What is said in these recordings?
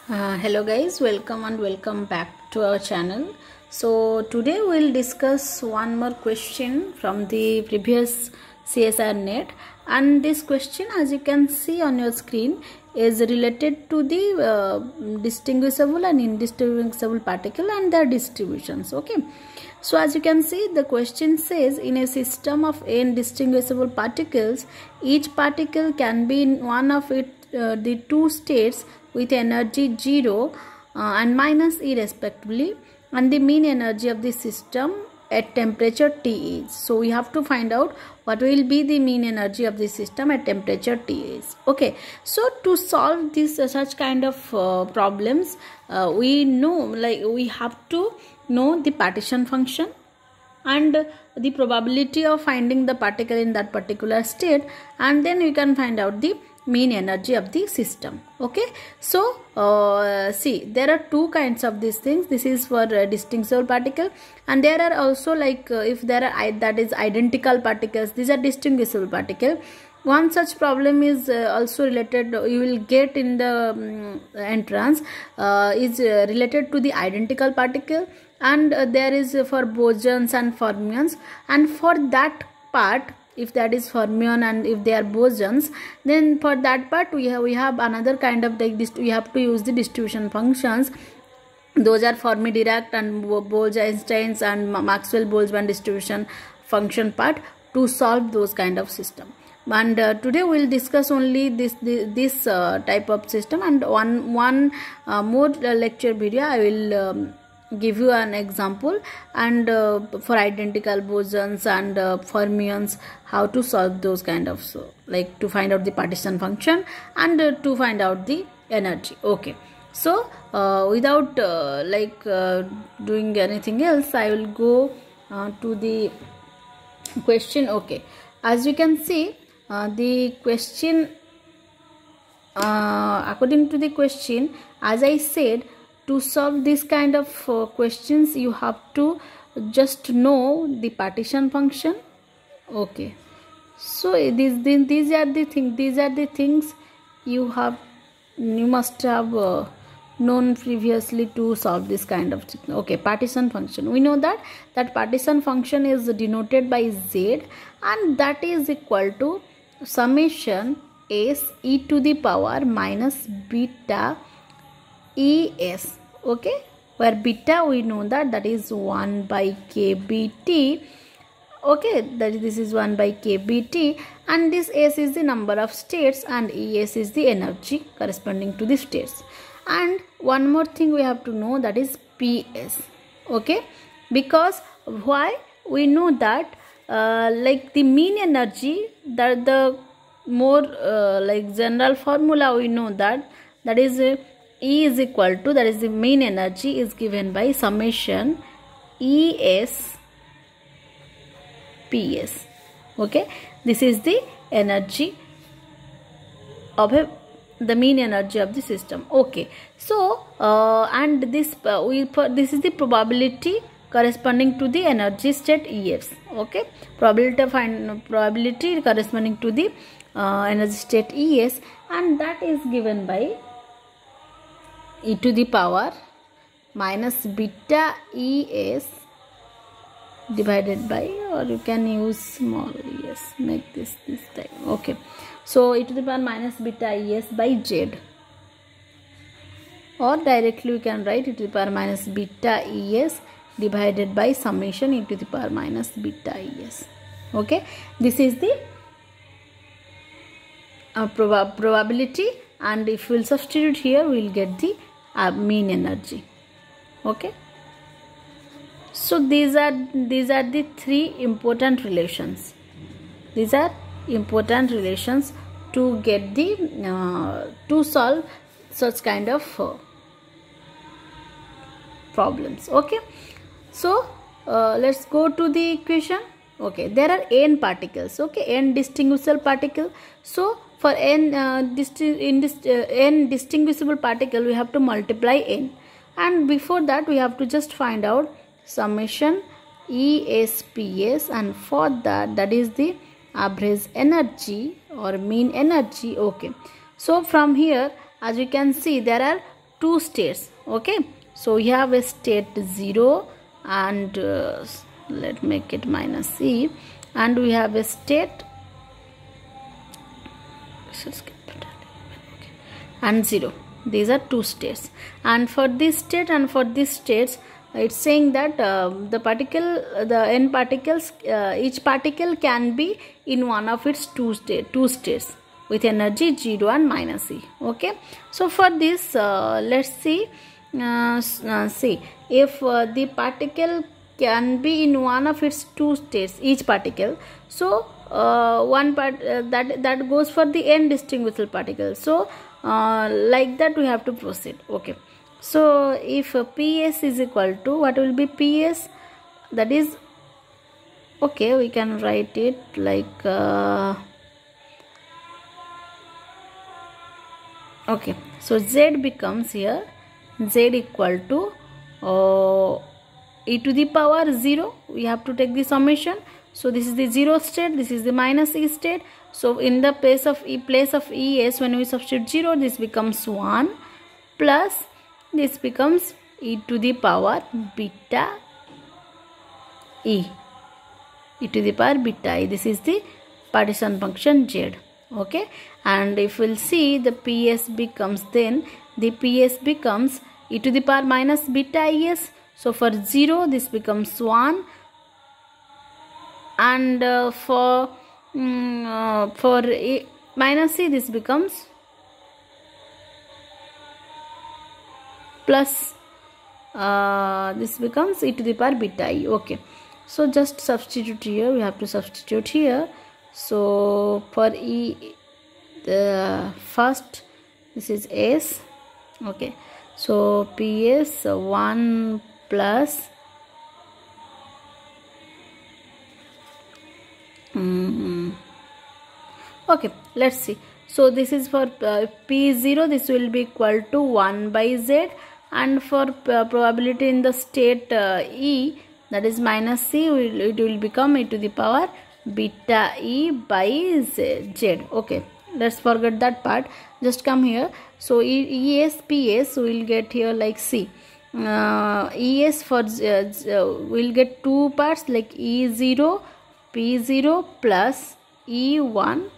Hello guys, welcome and welcome back to our channel. So today we'll discuss one more question from the previous CSIR net, and this question, as you can see on your screen, is related to the distinguishable and indistinguishable particle and their distributions. Okay, so as you can see, the question says, in a system of n distinguishable particles, each particle can be in one of the two states with energy 0 and minus E respectively, and the mean energy of the system at temperature T is. So we have to find out what will be the mean energy of the system at temperature T is. Okay, so to solve this such kind of problems, we have to know the partition function and the probability of finding the particle in that particular state, and then we can find out the mean energy of the system. Okay, so see, there are two kinds of these things. This is for distinguishable particle, and there are also if there are that is identical particles, these are distinguishable particle. One such problem is also related, you will get in the entrance, is related to the identical particle, and there is for bosons and fermions, and for that part, if that is fermion and if they are bosons, then for that part we have another kind of we have to use the distribution functions. Those are Fermi-Dirac and Bose-Einstein and Maxwell-Boltzmann distribution function part to solve those kind of system. And today we will discuss only this type of system, and one more lecture video I will give you an example, and for identical bosons and fermions, how to solve those kind of, to find out the partition function and to find out the energy. Okay, so without doing anything else, I will go to the question. Okay, as you can see, the question, according to the question, as I said, to solve this kind of questions, you have to just know the partition function. Okay, so these are the things you must have known previously to solve this kind of thing. Okay, partition function, we know that partition function is denoted by Z, and that is equal to summation S e to the power minus beta Es. Okay, where beta we know that is 1 by kBt. Okay, this is 1 by kBt, and this S is the number of states and Es is the energy corresponding to the states. And one more thing we have to know, that is Ps. Okay, because why we know that the mean energy, that the more general formula we know that is E is equal to, that is the mean energy is given by summation Es Ps. Okay, this is the energy of the mean energy of the system. Okay, so and this this is the probability corresponding to the energy state Es. Okay, probability corresponding to the energy state Es, and that is given by e to the power minus beta Es divided by, or you can use small es, make this time. Okay, so e to the power minus beta Es by Z, or directly we can write e to the power minus beta Es divided by summation e to the power minus beta Es. Okay, this is the probability, and if we will substitute here, we will get the mean energy. Okay, so these are the three important relations. These are important relations to get the to solve such kind of problems. Okay, so let's go to the equation. Okay, there are n particles. Okay, n distinguishable particle. So for n distinguishable particle, we have to multiply n, and before that we have to just find out summation ESPS, and for that is the average energy or mean energy. Okay, so from here, as you can see, there are two states. Okay, so we have a state 0 and let make it minus e, and we have a state and 0. These are two states, and for this state and for these states it's saying that the n particles, each particle can be in one of its two states with energy 0 and minus e. Okay, so for this let's see if the particle can be in one of its two states, each particle. So one part that goes for the n distinguishable particles. So like that we have to proceed. Okay, so if PS is equal to, what will be PS? That is, okay, we can write it like okay, so Z becomes here Z equal to e to the power 0. We have to take the summation. So this is the 0 state, this is the minus e state. So in the place of es, when we substitute 0, this becomes 1 plus this becomes e to the power beta e. E to the power beta e. This is the partition function Z. Okay, and if we'll see, the PS becomes, then the PS becomes e to the power minus beta es. So for 0 this becomes 1, and for minus e this becomes plus this becomes e to the power beta e. Okay, so just substitute here, we have to substitute here. So for e, the first, this is s. Okay, so PS 1 plus okay, let's see. So this is for P0, this will be equal to 1 by Z, and for probability in the state E, that is minus C, it will become e to the power beta E by Z. Okay, let's forget that part, just come here. So ES PS will get here like C. ES for we'll get two parts like E0 P0 plus E1.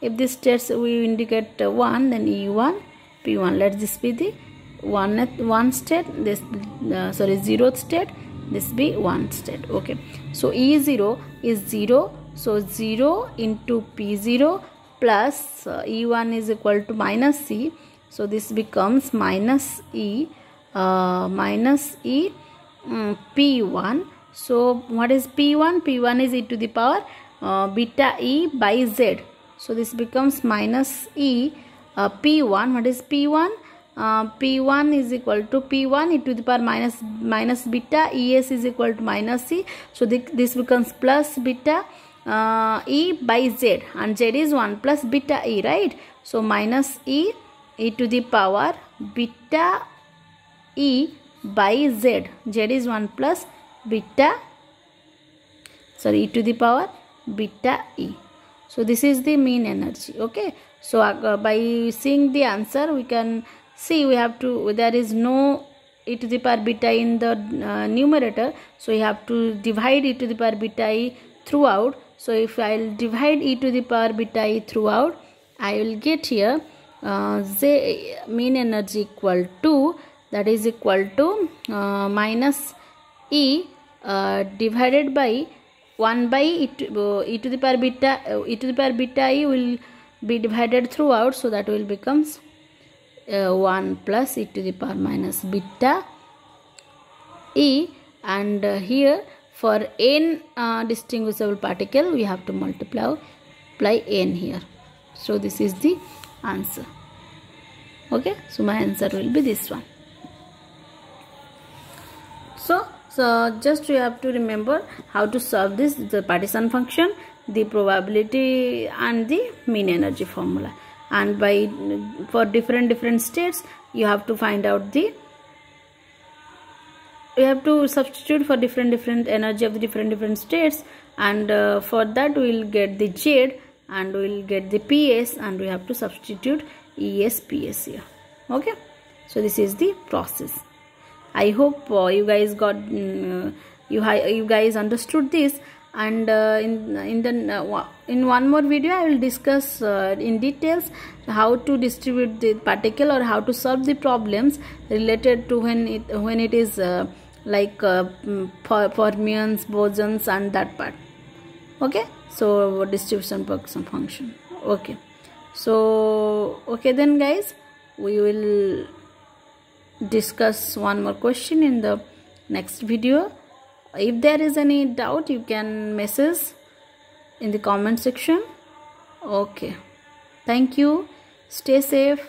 If this states we indicate 1, then E1 P1. Let this be the one state, this 0th state, this be 1 state. Okay, so E0 is 0, so 0 into P0 plus E1 is equal to minus C. So this becomes minus E P1. So what is P1? P1 is e to the power beta E by Z. So this becomes minus E P1. What is P1? P1 is equal to P1 e to the power minus beta. ES is equal to minus C. So this becomes plus beta E by Z, and Z is 1 plus beta E, right? So minus E to the power beta E by Z. Z is 1 plus beta, e to the power beta E. So this is the mean energy. Okay, so by seeing the answer, we can see we have to, there is no e to the power beta in the numerator, so we have to divide e to the power beta E throughout. So if I will divide e to the power beta E throughout, I will get here Z mean energy equal to, that is equal to minus E divided by 1 by e to the power beta. E to the power beta E will be divided throughout, so that will becomes 1 plus e to the power minus beta E, and here for n distinguishable particle we have to multiply n here. So this is the answer. Okay, so my answer will be this one. So just you have to remember how to solve this, the partition function, the probability and the mean energy formula, and by for different states you have to find out the, you have to substitute for different energy of the different states, and for that we will get the Z and we will get the PS, and we have to substitute ES PS here. Okay, So this is the process. I hope you guys got you guys understood this, and in one more video I will discuss in details how to distribute the particle or how to solve the problems related to when it is like fermions, bosons, and that part. Okay, so distribution function. Okay, so okay then guys, we will discuss one more question in the next video. If there is any doubt, you can message in the comment section. Okay, thank you, stay safe.